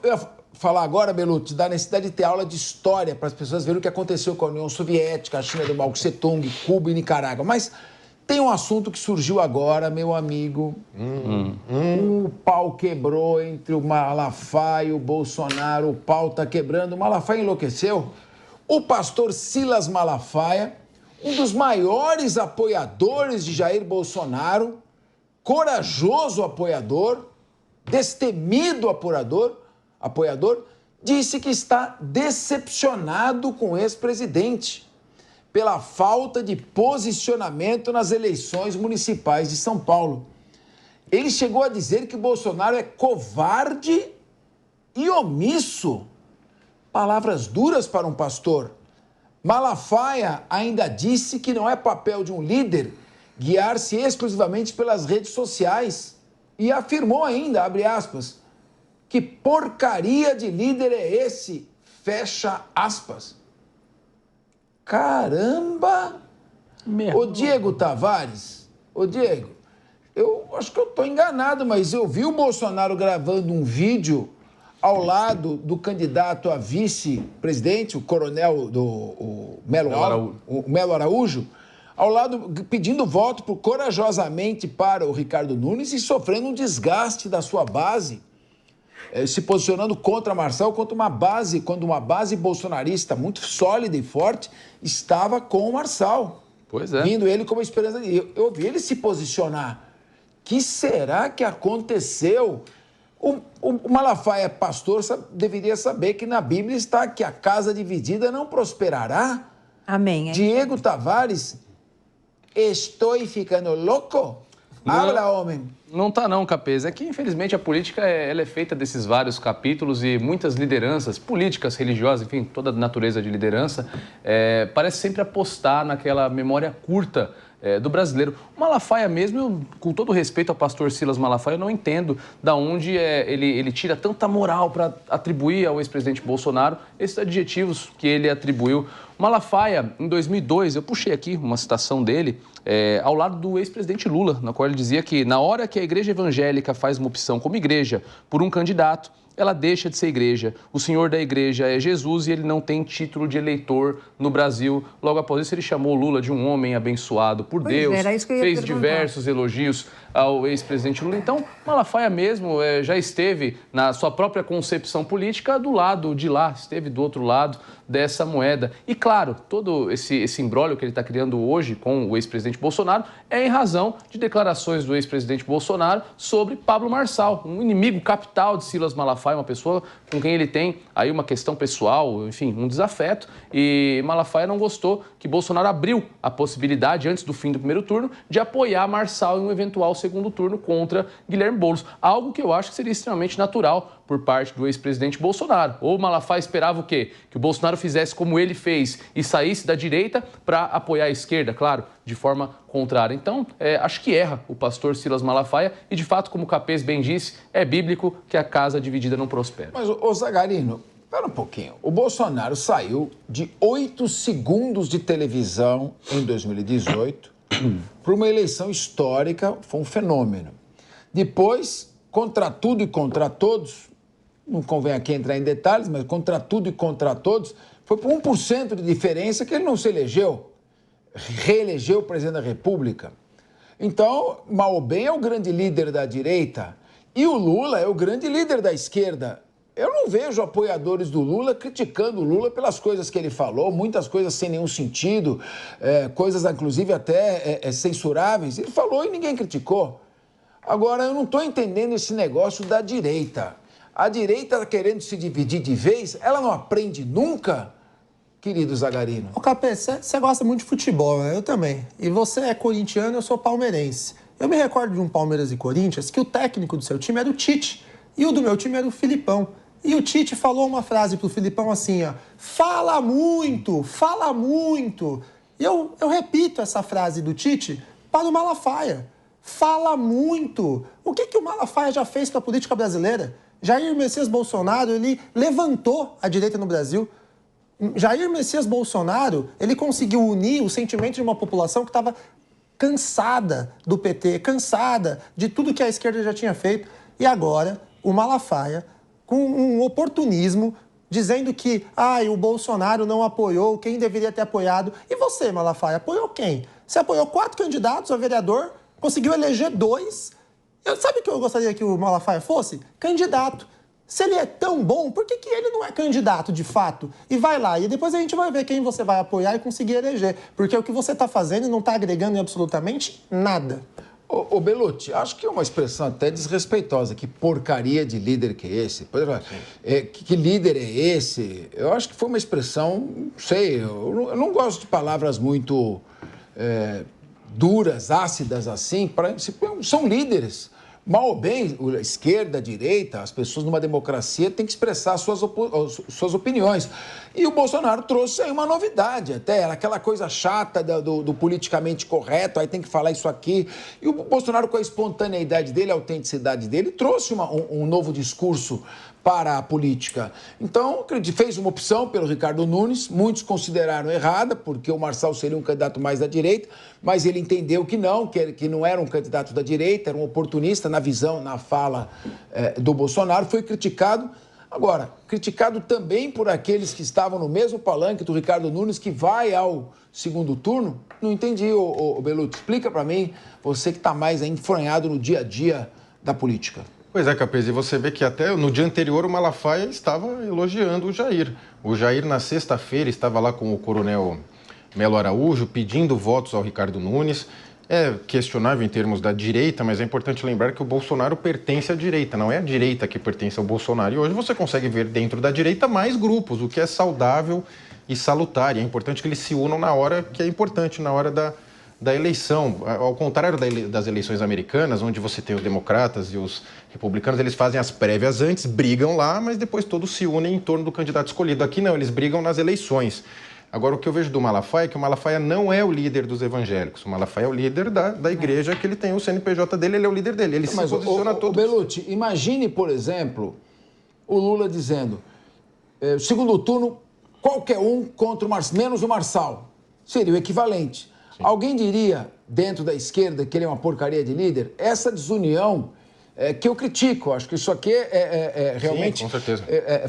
Eu ia falar agora, Beluto, da necessidade de ter aula de história para as pessoas verem o que aconteceu com a União Soviética, a China do Mao Tse-tung, Cuba e Nicarágua. Mas tem um assunto que surgiu agora, meu amigo. O pau quebrou entre o Malafaia e o Bolsonaro. O pau tá quebrando. O Malafaia enlouqueceu. O pastor Silas Malafaia, um dos maiores apoiadores de Jair Bolsonaro, corajoso apoiador, destemido apoiador, disse que está decepcionado com o ex-presidente pela falta de posicionamento nas eleições municipais de São Paulo. Ele chegou a dizer que o Bolsonaro é covarde e omisso. Palavras duras para um pastor. Malafaia ainda disse que não é papel de um líder guiar-se exclusivamente pelas redes sociais e afirmou ainda, abre aspas, que porcaria de líder é esse, fecha aspas. Caramba! Ô Diego Tavares, eu acho que eu estou enganado, mas eu vi o Bolsonaro gravando um vídeo ao lado do candidato a vice-presidente, o coronel Melo Araújo, ao lado pedindo voto corajosamente para o Ricardo Nunes e sofrendo um desgaste da sua base, se posicionando contra Marçal, quando uma base bolsonarista muito sólida e forte estava com o Marçal. Pois é. Vindo ele como esperança. Eu vi ele se posicionar. Que será que aconteceu? O Malafaia, pastor, deveria saber que na Bíblia está que a casa dividida não prosperará. Amém. Diego Tavares, estou ficando louco? Habla, homem. Não tá não, Capês. É que, infelizmente, a política ela é feita desses vários capítulos e muitas lideranças, políticas, religiosas, enfim, toda a natureza de liderança, parece sempre apostar naquela memória curta do brasileiro. O Malafaia mesmo, eu, com todo respeito ao pastor Silas Malafaia, eu não entendo da onde ele tira tanta moral para atribuir ao ex-presidente Bolsonaro esses adjetivos que ele atribuiu. O Malafaia, em 2002, eu puxei aqui uma citação dele, ao lado do ex-presidente Lula, na qual ele dizia que na hora que a igreja evangélica faz uma opção como igreja por um candidato, ela deixa de ser igreja. O senhor da igreja é Jesus e ele não tem título de eleitor no Brasil. Logo após isso, ele chamou Lula de um homem abençoado por Deus, fez diversos elogios ao ex-presidente Lula. Então, Malafaia mesmo já esteve, na sua própria concepção política, do lado de lá, esteve do outro lado dessa moeda. E, claro, todo esse imbróglio que ele está criando hoje com o ex-presidente Bolsonaro é em razão de declarações do ex-presidente Bolsonaro sobre Pablo Marçal, um inimigo capital de Silas Malafaia, uma pessoa com quem ele tem aí uma questão pessoal, enfim, um desafeto. E Malafaia não gostou que Bolsonaro abriu a possibilidade, antes do fim do primeiro turno, de apoiar Marçal em um eventual segundo turno contra Guilherme Boulos. Algo que eu acho que seria extremamente natural por parte do ex-presidente Bolsonaro. Ou Malafaia esperava o quê? Que o Bolsonaro fizesse como ele fez e saísse da direita para apoiar a esquerda, claro, de forma contrária. Então, acho que erra o pastor Silas Malafaia e, de fato, como o Capês bem disse, é bíblico que a casa dividida não prospera. Mas, ô Zagarino, espera um pouquinho. O Bolsonaro saiu de 8 segundos de televisão em 2018 para uma eleição histórica, foi um fenômeno. Depois, contra tudo e contra todos, não convém aqui entrar em detalhes, mas contra tudo e contra todos, foi por 1% de diferença que ele não se elegeu, reelegeu o presidente da República. Então, mal ou bem é o grande líder da direita e o Lula é o grande líder da esquerda. Eu não vejo apoiadores do Lula criticando o Lula pelas coisas que ele falou, muitas coisas sem nenhum sentido, coisas inclusive até censuráveis. Ele falou e ninguém criticou. Agora, eu não estou entendendo esse negócio da direita. A direita querendo se dividir de vez, ela não aprende nunca, querido Zagarino. Ô Capê, você gosta muito de futebol, né? Eu também. E você é corintiano, eu sou palmeirense. Eu me recordo de um Palmeiras e Corinthians que o técnico do seu time era o Tite e o do meu time era o Filipão. E o Tite falou uma frase pro Filipão assim, ó, fala muito, fala muito. E eu repito essa frase do Tite para o Malafaia. Fala muito. O que o Malafaia já fez para a política brasileira? Jair Messias Bolsonaro, ele levantou a direita no Brasil. Jair Messias Bolsonaro, ele conseguiu unir o sentimento de uma população que estava cansada do PT, cansada de tudo que a esquerda já tinha feito. E agora, o Malafaia com um oportunismo, dizendo que o Bolsonaro não apoiou quem deveria ter apoiado. E você, Malafaia, apoiou quem? Você apoiou 4 candidatos a vereador, conseguiu eleger 2. Sabe o que eu gostaria que o Malafaia fosse? Candidato. Se ele é tão bom, por que ele não é candidato de fato? E vai lá, e depois a gente vai ver quem você vai apoiar e conseguir eleger. Porque o que você está fazendo não está agregando em absolutamente nada. Ô Belucci, acho que é uma expressão até desrespeitosa. Que porcaria de líder que é esse? Que líder é esse? Eu acho que foi uma expressão, não sei, eu não gosto de palavras muito duras, ácidas assim. São líderes. Mal ou bem, a esquerda, a direita, as pessoas numa democracia têm que expressar suas opiniões. E o Bolsonaro trouxe aí uma novidade até, era aquela coisa chata do politicamente correto, aí tem que falar isso aqui. E o Bolsonaro, com a espontaneidade dele, a autenticidade dele, trouxe um novo discurso para a política. Então, fez uma opção pelo Ricardo Nunes, muitos consideraram errada, porque o Marçal seria um candidato mais da direita, mas ele entendeu que não era um candidato da direita, era um oportunista na visão, na fala do Bolsonaro, foi criticado. Agora, criticado também por aqueles que estavam no mesmo palanque do Ricardo Nunes, que vai ao segundo turno. Não entendi, ô Belucci, explica para mim, você que está mais enfronhado no dia a dia da política. Pois é, Capês, e você vê que até no dia anterior o Malafaia estava elogiando o Jair. O Jair, na sexta-feira, estava lá com o coronel Melo Araújo, pedindo votos ao Ricardo Nunes. É questionável em termos da direita, mas é importante lembrar que o Bolsonaro pertence à direita, não é a direita que pertence ao Bolsonaro. E hoje você consegue ver dentro da direita mais grupos, o que é saudável e salutar. E é importante que eles se unam na hora que é importante, na hora da eleição. Ao contrário das eleições americanas, onde você tem os democratas e os republicanos, eles fazem as prévias antes, brigam lá, mas depois todos se unem em torno do candidato escolhido. Aqui não, eles brigam nas eleições. Agora, o que eu vejo do Malafaia é que o Malafaia não é o líder dos evangélicos. O Malafaia é o líder da igreja, que ele tem o CNPJ dele, ele é o líder dele. Ele se posiciona todo. Belucci, imagine, por exemplo, o Lula dizendo, segundo turno, qualquer um contra menos o Marçal. Seria o equivalente. Sim. Alguém diria, dentro da esquerda, que ele é uma porcaria de líder? Essa desunião que eu critico. Acho que isso aqui realmente... Sim, com certeza.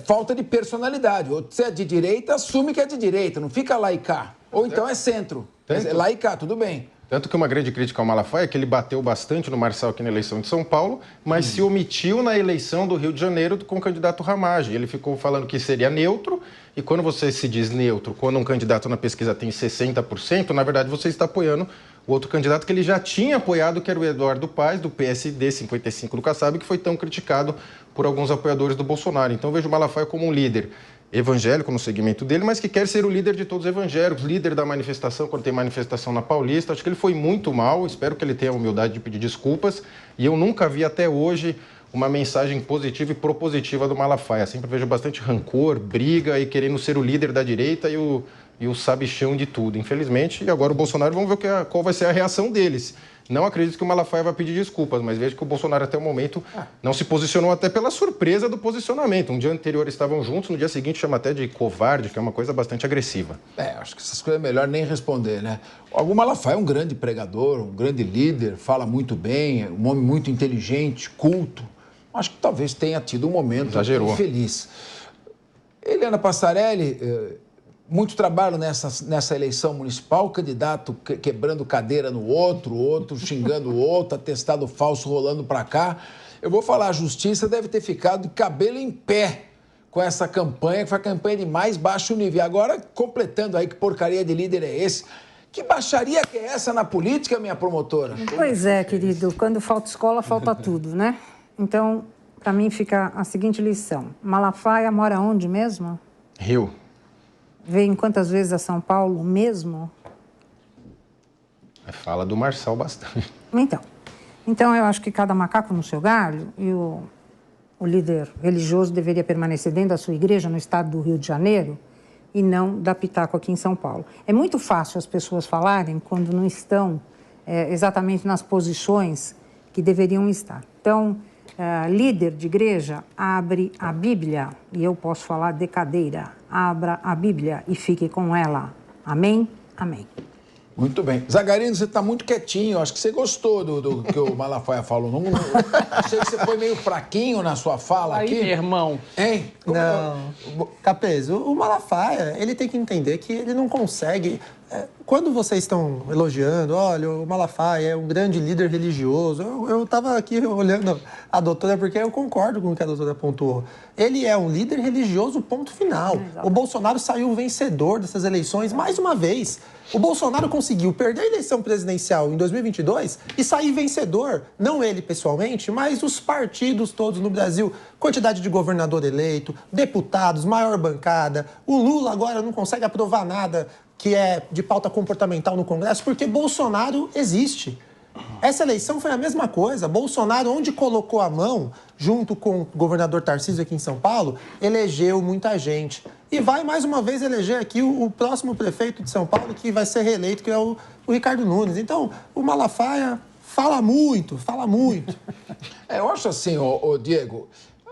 Falta de personalidade. Ou se é de direita, assume que é de direita, não fica lá e cá. Ou então é centro. Lá e cá, tudo bem. Tanto que uma grande crítica ao Malafaia é que ele bateu bastante no Marçal aqui na eleição de São Paulo, mas se omitiu na eleição do Rio de Janeiro com o candidato Ramagem. Ele ficou falando que seria neutro, e quando você se diz neutro, quando um candidato na pesquisa tem 60%, na verdade você está apoiando o outro candidato que ele já tinha apoiado, que era o Eduardo Paes, do PSD 55 do Kassab, que foi tão criticado por alguns apoiadores do Bolsonaro. Então eu vejo o Malafaia como um líder evangélico no segmento dele, mas que quer ser o líder de todos os evangélicos, líder da manifestação, quando tem manifestação na Paulista. Acho que ele foi muito mal, espero que ele tenha a humildade de pedir desculpas, e eu nunca vi até hoje uma mensagem positiva e propositiva do Malafaia. Sempre vejo bastante rancor, briga e querendo ser o líder da direita e o sabichão de tudo, infelizmente. E agora o Bolsonaro, vamos ver qual vai ser a reação deles. Não acredito que o Malafaia vai pedir desculpas, mas vejo que o Bolsonaro até o momento não se posicionou, até pela surpresa do posicionamento. Um dia anterior estavam juntos, no dia seguinte chama até de covarde, que é uma coisa bastante agressiva. Acho que essas coisas é melhor nem responder, né? O Malafaia é um grande pregador, um grande líder, fala muito bem, é um homem muito inteligente, culto. Acho que talvez tenha tido um momento infeliz. Eliana Passarelli... Muito trabalho nessa eleição municipal, candidato quebrando cadeira no outro xingando o outro, atestado falso rolando para cá. Eu vou falar, a justiça deve ter ficado de cabelo em pé com essa campanha, que foi a campanha de mais baixo nível. Agora, completando aí, que porcaria de líder é esse? Que baixaria que é essa na política, minha promotora? Pois é, querido, quando falta escola, falta tudo, né? Então, para mim fica a seguinte lição. Malafaia mora onde mesmo? Rio. Vem quantas vezes a São Paulo mesmo? Fala do Marçal bastante. Então eu acho que cada macaco no seu galho, e o líder religioso deveria permanecer dentro da sua igreja no estado do Rio de Janeiro e não dar pitaco aqui em São Paulo. É muito fácil as pessoas falarem quando não estão exatamente nas posições que deveriam estar. Então, líder de igreja, abre a Bíblia, e eu posso falar de cadeira, abra a Bíblia e fique com ela. Amém? Amém. Muito bem. Zagarino, você está muito quietinho. Acho que você gostou do que o Malafaia falou. Não sei que você foi meio fraquinho na sua fala aqui. Aí, irmão. Hein? Não. Capês, o Malafaia, ele tem que entender que ele não consegue... Quando vocês estão elogiando, olha, o Malafaia é um grande líder religioso, eu estava aqui olhando a doutora porque eu concordo com o que a doutora pontuou. Ele é um líder religioso, ponto final. O Bolsonaro saiu vencedor dessas eleições mais uma vez. O Bolsonaro conseguiu perder a eleição presidencial em 2022 e sair vencedor, não ele pessoalmente, mas os partidos todos no Brasil. Quantidade de governador eleito, deputados, maior bancada. O Lula agora não consegue aprovar nada que é de pauta comportamental no Congresso, porque Bolsonaro existe. Essa eleição foi a mesma coisa. Bolsonaro, onde colocou a mão, junto com o governador Tarcísio aqui em São Paulo, elegeu muita gente. E vai mais uma vez eleger aqui o próximo prefeito de São Paulo, que vai ser reeleito, que é o Ricardo Nunes. Então, o Malafaia fala muito, fala muito. Eu acho assim, Diego,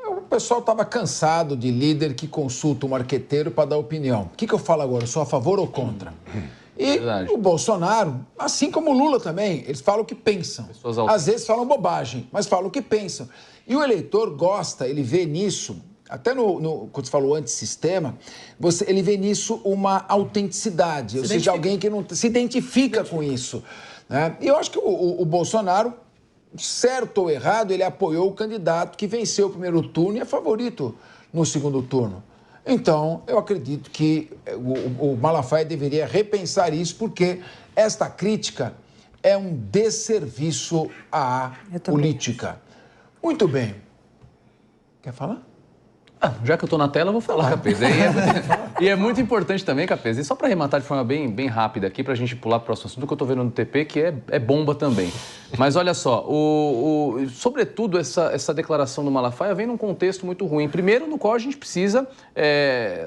o pessoal estava cansado de líder que consulta o marqueteiro para dar opinião. O que eu falo agora? Eu sou a favor ou contra? E o Bolsonaro, assim como o Lula também, eles falam o que pensam. Às vezes falam bobagem, mas falam o que pensam. E o eleitor gosta, ele vê nisso, até quando você falou antissistema, ele vê nisso uma autenticidade, ou seja, alguém que não se identifica com isso. Né? E eu acho que o Bolsonaro, certo ou errado, ele apoiou o candidato que venceu o primeiro turno e é favorito no segundo turno. Então, eu acredito que o Malafaia deveria repensar isso, porque esta crítica é um desserviço à política. Muito bem. Quer falar? Já que eu estou na tela, eu vou falar, Capês. E é muito importante também, Capês, e só para arrematar de forma bem rápida aqui, para a gente pular para o próximo assunto que eu estou vendo no TP, que é bomba também. Mas olha só, sobretudo essa declaração do Malafaia vem num contexto muito ruim. Primeiro, no qual a gente precisa,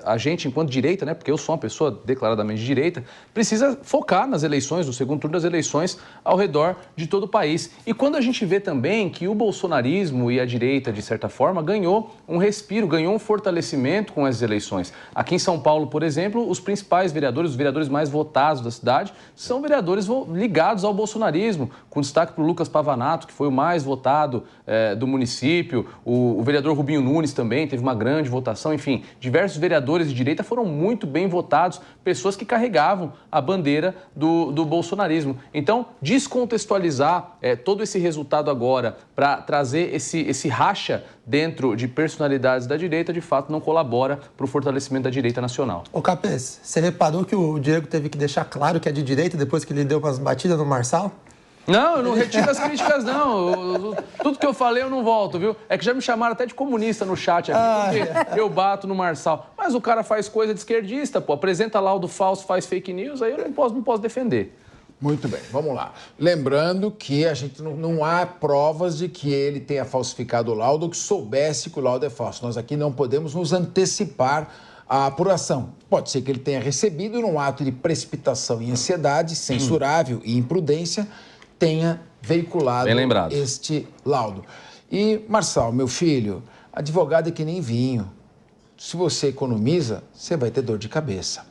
a gente enquanto direita, né, porque eu sou uma pessoa declaradamente de direita, precisa focar nas eleições, no segundo turno das eleições, ao redor de todo o país. E quando a gente vê também que o bolsonarismo e a direita, de certa forma, ganhou um respiro, ganhou um fortalecimento com essas eleições. Aqui em São Paulo, por exemplo, os principais vereadores, os vereadores mais votados da cidade, são vereadores ligados ao bolsonarismo, com destaque para o Lucas Pavanato, que foi o mais votado do município, o vereador Rubinho Nunes também teve uma grande votação, enfim, diversos vereadores de direita foram muito bem votados, pessoas que carregavam a bandeira do bolsonarismo. Então, descontextualizar todo esse resultado agora para trazer esse racha dentro de personalidades da direita, de fato, não colabora para o fortalecimento da direita nacional. Ô Capês, você reparou que o Diego teve que deixar claro que é de direita depois que ele deu umas batidas no Marçal? Não, eu não retiro as críticas, não. Tudo que eu falei eu não volto, viu? É que já me chamaram até de comunista no chat aqui, porque eu bato no Marçal. Mas o cara faz coisa de esquerdista, pô. Apresenta laudo falso, faz fake news, aí eu não posso defender. Muito bem, vamos lá. Lembrando que a gente não há provas de que ele tenha falsificado o laudo ou que soubesse que o laudo é falso. Nós aqui não podemos nos antecipar à apuração. Pode ser que ele tenha recebido num ato de precipitação e ansiedade, censurável e imprudência, tenha veiculado este laudo. E, Marçal, meu filho, advogado é que nem vinho. Se você economiza, você vai ter dor de cabeça.